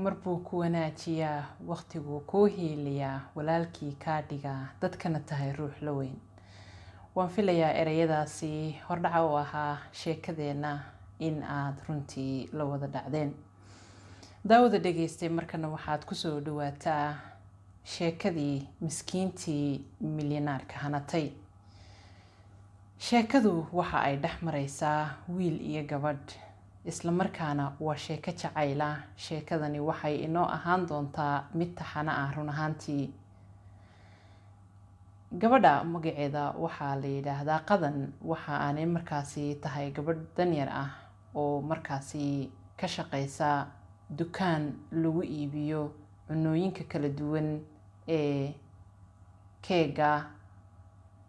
marbuu ku wanaajiyaa waqtigu ku hiiliyaa walaalkii ka dhiga dadkana tahay ruux la weyn. Waan filayaa ereyadaasi hordhaca u ahaa sheekadeena in aad runtii la wada dhacdeen. daawada dhageystay markana waxaad ku soo dhawaataa sheekadii miskiintii milyaneerka hanatay. sheekadu waxa ay dhex maraysaa wiil iyo gabadh, isla markaana waa sheeko jacayl ah. sheekadani waxay inoo ahaan doontaa mid taxane ah run ahaantii. gabadha magaceeda waxaa la yiraahdaa Qadan. waxa aanay markaasi tahay gabadh danyar ah oo markaasi ka shaqeysa dukaan lagu iibiyo cunooyinka kala duwan ee keega,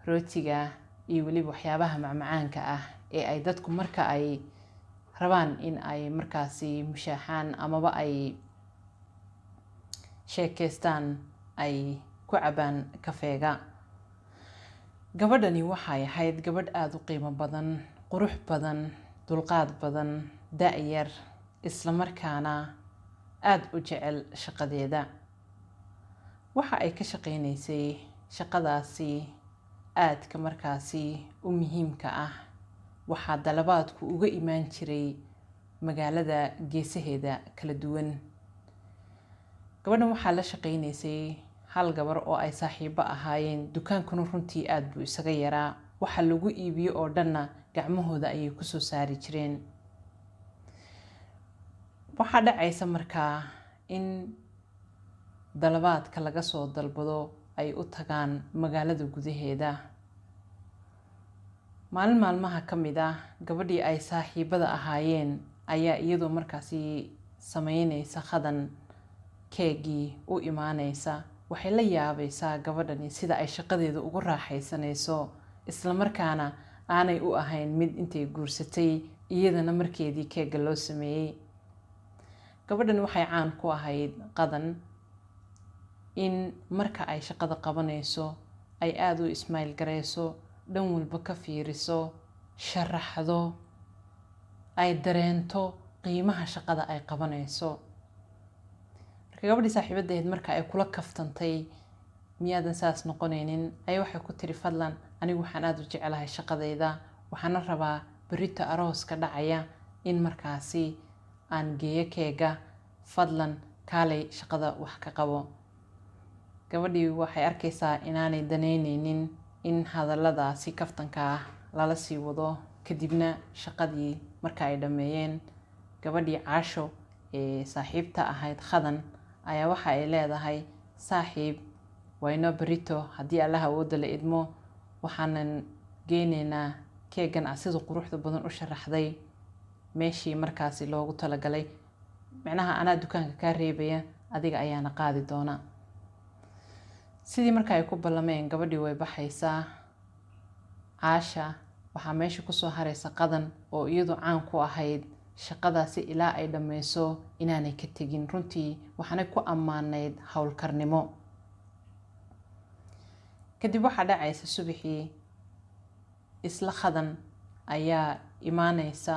rootiga iyo waliba waxyaabaha macmacaanka ah ee ay dadku marka ay rabaan in ay markaasi mushaaxaan amaba ay sheekeystaan ay ku cabaan kafeega. gabadhani waxay ahayd gabadh aada u qiimo badan, qurux badan, dulqaad badan, da-yar, isla markaana aada u jecel shaqadeeda. waxa ay ka shaqeynaysay shaqadaasi aadka markaasi u muhiimka ah. waxaa dalabaadku uga imaan jiray magaalada geesaheeda kala duwan. gabadhan waxaa la shaqeynaysay hal gabar oo ay saaxiibo ahaayeen. dukaankuna runtii aada buu isaga yaraa. waxa lagu iibiyo oo dhanna gacmahooda ayay kusoo saari jireen. waxaa dhacaysa markaa in dalabaadka laga soo dalbado ay u tagaan magaalada gudaheeda. maalin maalmaha ka mid ah, gabadhii ay saaxiibada ahaayeen ayaa iyadoo markaasi sameynaysa Qadan keegii u imaanaysa. waxay la yaabaysaa gabadhani sida ay shaqadeeda ugu raaxaysanayso, isla markaana aanay u ahayn mid intay guursatay iyadana markeedii keega loo sameeyey. gabadhan waxay caan ku ahayd Qadan in marka ay shaqada qabanayso ay aada u ismail gareyso, dhan walba ka fiiriso, sharaxdo, ay dareento qiimaha shaqada ay qabanayso. marka gabadhii saaxiibadeed marka ay kula kaftantay miyaadan saas noqonaynin, ay waxay ku tiri fadlan anigu waxaan aada u jecelahay shaqadeyda, waxaana rabaa berito arooska dhacaya in markaasi aan geeyo keega, fadlan kaalay shaqada wax ka qabo. gabadhii waxay arkaysaa inaanay daneyneynin in hadalladaasi kaftanka ah lala sii wado. kadibna shaqadii marka ay dhammeeyeen, gabadhii Caasho ee saaxiibta ahayd Qadan ayaa waxa ay leedahay, saaxiib wayno berito haddii allaha awooda la idmo waxaanan geyneynaa keegan sida quruxda badan u sharaxday meeshii markaasi loogu talagalay. macnaha anaa dukaanka kaa reebaya, adiga ayaana qaadi doona. sidii marka ay ku ballameen, gabadhii way baxaysaa. Caasha waxaa meesha kusoo haraysa Qadan oo iyadu caan ku ahayd shaqadaasi ilaa ay dhammayso inaanay ka tegin. runtii waxaanay ku ammaanayd howlkarnimo. kadib waxaa dhacaysa subaxii, isla Qadan ayaa imaanaysa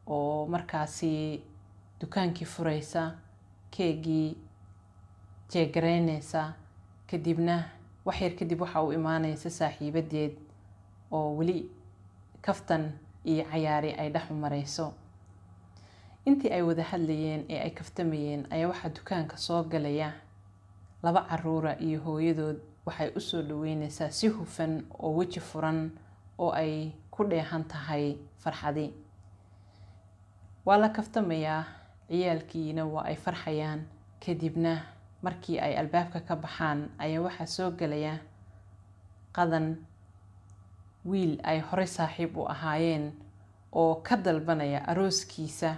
oo markaasi dukaankii furaysa, keegii jeegareynaysa. kadibna wax yar kadib waxa uu imaanaysa saaxiibadeed oo weli kaftan iyo cayaari ay dhex marayso. intii ay wada hadlayeen ee ay kaftamayeen ayaa waxaa dukaanka soo galaya laba caruura iyo hooyadood. waxay u soo dhaweynaysaa si hufan oo weji furan oo ay ku dheehan tahay farxadi. waa la kaftamayaa, ciyaalkiina waa ay farxayaan. kadibna markii ay albaabka ka baxaan ayaa waxaa soo galaya Qadan wiil ay horey saaxiib u ahaayeen oo ka dalbanaya arooskiisa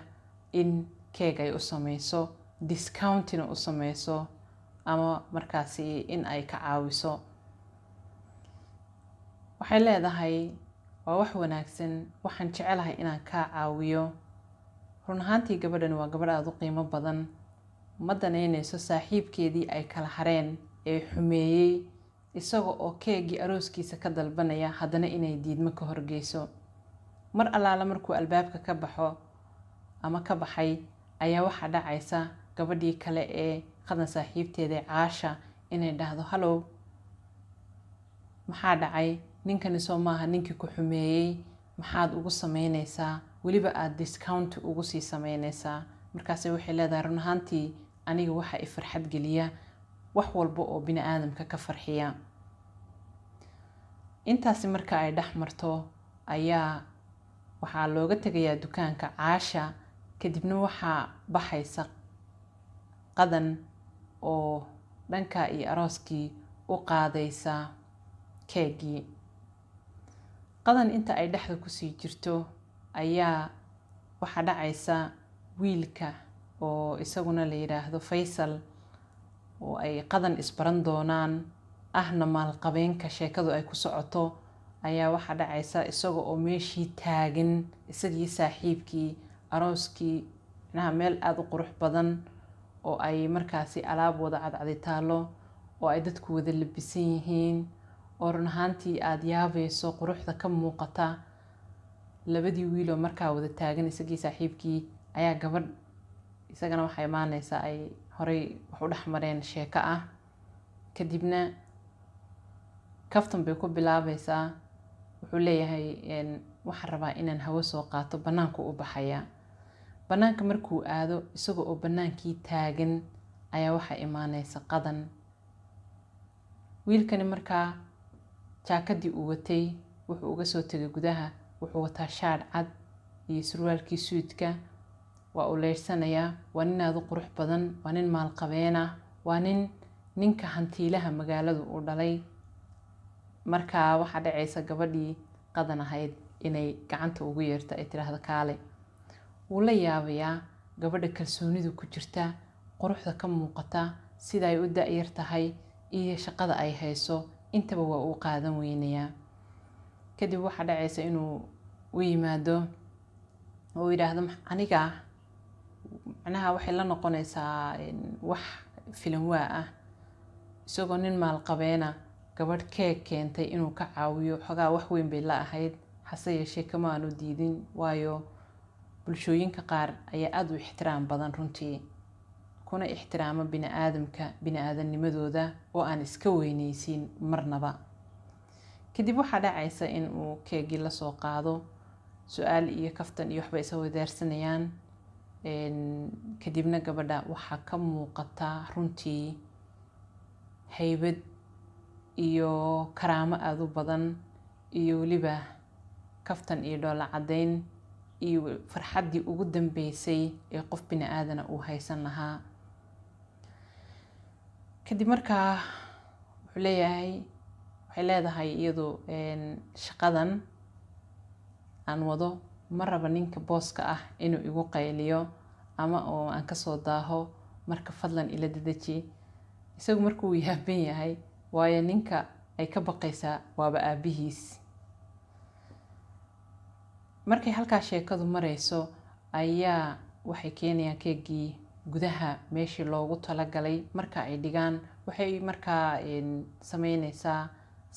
in keeg ay u sameyso, discountina u sameyso, ama markaasi in ay ka caawiso. waxay leedahay waa wax wanaagsan, waxaan jecelahay inaan kaa caawiyo. run ahaantii gabadhan waa gabadh aada u qiimo badan. ma daneyneyso saaxiibkeedii ay kala hareen ee xumeeyey, isaga oo keegii arooskiisa ka dalbanaya haddana inay diidmo ka horgeyso. mar allaala markuu albaabka ka baxo ama ka baxay ayaa waxaa dhacaysa gabadhii kale ee qadan saaxiibteeda Caasha inay dhahdo hallow maxaa dhacay ninkani soo maaha ninkii ku xumeeyey maxaad ugu sameynaysaa weliba aad discount ugu sii sameynaysaa markaas waxay leedahay run ahaantii aniga waxa i farxad geliya wax walba oo bini aadamka ka farxiya intaasi marka ay dhaxmarto ayaa waxaa looga tagayaa dukaanka Caasha kadibna waxaa baxaysa qadan oo dhanka iyo arooskii u qaadaysa keegii qadan inta ay dhexda ku sii jirto ayaa waxa dhacaysa wiilka oo isaguna la yiraahdo Faysal oo ay qadan isbaran doonaan ahna maalqabeenka sheekadu ay ku socoto ayaa waxa dhacaysa isaga oo meeshii taagan isagii saaxiibkii arooskii meel aad u qurux badan oo ay markaasi alaab wada cadcadi taalo oo ay dadku wada labisan yihiin oo run ahaantii aad yaabayso quruxda ka muuqata labadii wiil oo markaa wada taagan isagii saaxiibkii ayaa gabadh isagana waxay imaanaysaa ay horey wax u dhexmareen sheeko ah kadibna kaftan bay ku bilaabaysaa wuxuu leeyahay waxaan rabaa inaan hawo soo qaato banaanku u baxaya banaanka markuu aado isaga oo banaankii taagan ayaa waxa imaanaysa qadan wiilkani markaa jaakadii uu watay wuxuu uga soo tagay gudaha wuxuu wataa shaadh cad iyo surwaalkii suudka waa u leersanayaa waa nin aad u qurux badan waa nin maalqabeen ah waa ninka hantiilaha magaaladu u dhalay markaa waxaa dhacaysa gabadhii qadan ahayd inay gacanta ugu yeerto ay tiraahdo kaale wuu la yaabayaa gabadha kalsoonidu ku jirta quruxda ka muuqata sida ay u da'yar tahay iyo shaqada ay hayso intaba waa uu qaadan weynayaa kadib waxaa dhacaysa inuu u yimaado oo yiraahdo aniga macnaha waxay la noqonaysaa wax filan waa ah isagoo nin maalqabeena gabadh keeg keentay inuu ka caawiyo xogaa wax weyn bay la ahayd hase yeeshee kama aanu diidin waayo bulshooyinka qaar ayaa aad u ixtiraam badan runtii kuna ixtiraamo bini'aadamnimadooda oo aan iska weynaysiin marnaba kadib waxaa dhacaysa in uu keegii la soo qaado su-aal iyo kaftan iyo waxba isa wadaarsanayaan kadibna gabadha waxaa ka muuqata runtii haybad iyo karaamo aad u badan iyo weliba kaftan iyo dhoola caddayn iyo farxaddii ugu dambeysay ee qof bini aadana uu haysan lahaa kadib markaa waxay leedahay iyadu shaqadan aan wado ma raba ninka booska ah inuu igu qayliyo ama oo aan kasoo daaho marka fadlan ila dedeji isagu markuu yaaban yahay waayo ninka ay ka baqaysaa waaba aabihiis markay halkaa sheekadu marayso ayaa waxay keenayaan keegii gudaha meeshii loogu talagalay marka ay dhigaan waxay markaa sameynaysaa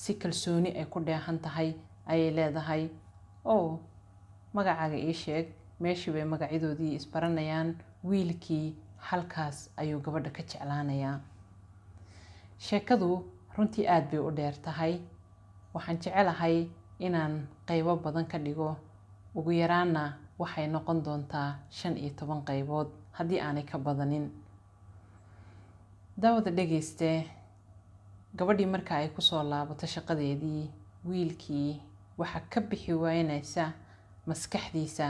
si kalsooni ay ku dheehan tahay ayay leedahay magacaaga ii sheeg meeshii bay magacyadoodii isbaranayaan wiilkii halkaas ayuu gabadha ka jeclaanayaa sheekadu runtii aad bay u dheer tahay waxaan jecelahay inaan qaybo badan ka dhigo ugu yaraana waxay noqon doontaa 15 qaybood haddii aanay ka badanin daawada dhegayste gabadhii marka ay kusoo laabato shaqadeedii wiilkii waxaa ka bixi waynaysa maskaxdiisa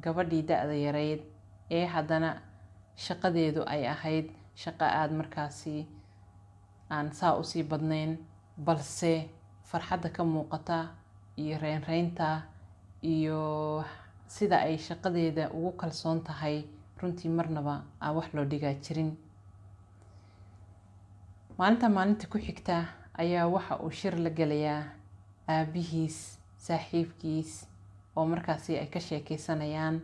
gabadhii da'da yareyd ee haddana shaqadeedu ay ahayd shaqo aad markaasi aan saa usii badnayn balse farxadda ka muuqata iyo reynreynta iyo sida ay shaqadeeda ugu kalsoon tahay runtii marnaba aan wax loo dhigaa jirin maalinta ku xigta ayaa waxa uu shir la gelayaa aabihiis saaxiibkiis oo markaasi ay ka sheekeysanayaan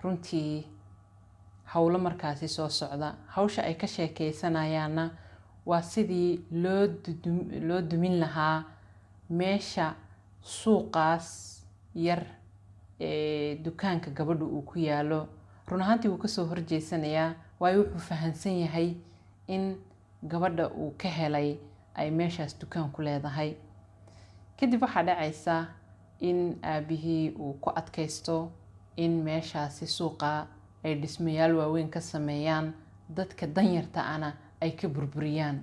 runtii howlo markaasi soo socda hawsha ay ka sheekeysanayaanna waa sidii loo dumin lahaa meesha suuqaas yar ee dukaanka gabadhu uu ku yaalo run ahaantii wuu kasoo horjeysanayaa waayo wuxuu fahansan yahay in gabadha uu ka helay ay meeshaas dukaan ku leedahay. kadib waxaa dhacaysa in aabihii uu ku adkaysto in meeshaasi suuqa ay dhismayaal waaweyn ka sameeyaan, dadka danyarta ana ay ka burburiyaan.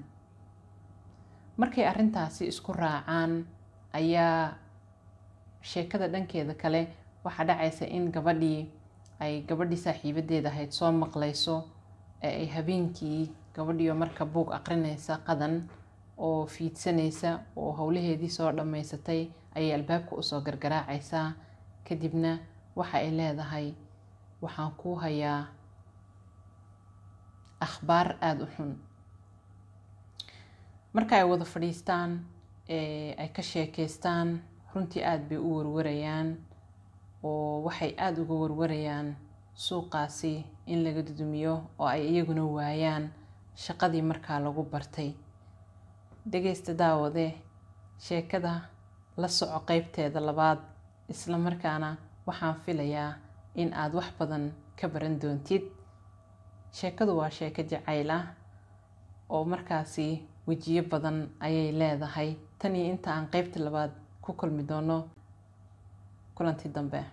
markay arrintaasi isku raacaan ayaa sheekada dhankeeda kale waxaa dhacaysa in gabadhii saaxiibadeeda ahayd soo maqlayso ee ay habeenkii gabadhiyo marka buug aqrinaysa qadan oo fiidsanaysa oo howlaheedii soo dhammaysatay ayay albaabka usoo gargaraacaysaa. kadibna waxa ay leedahay waxaan kuu hayaa akhbaar aada u xun. marka ay wada fadhiistaan ay ka sheekaystaan runtii aada bay u warwarayaan oo waxay aada uga warwarayaan suuqaasi in laga dudumiyo oo ay iyaguna waayaan shaqadii markaa lagu bartay. dhegaysta daawade sheekada la soco qaybteeda labaad, isla markaana waxaan filayaa in aad wax badan ka baran doontid. sheekadu waa sheeko jacayl ah oo markaasi wejiyo badan ayay leedahay. tan iyo inta aan qaybta labaad ku kulmi doono kulanti dambe.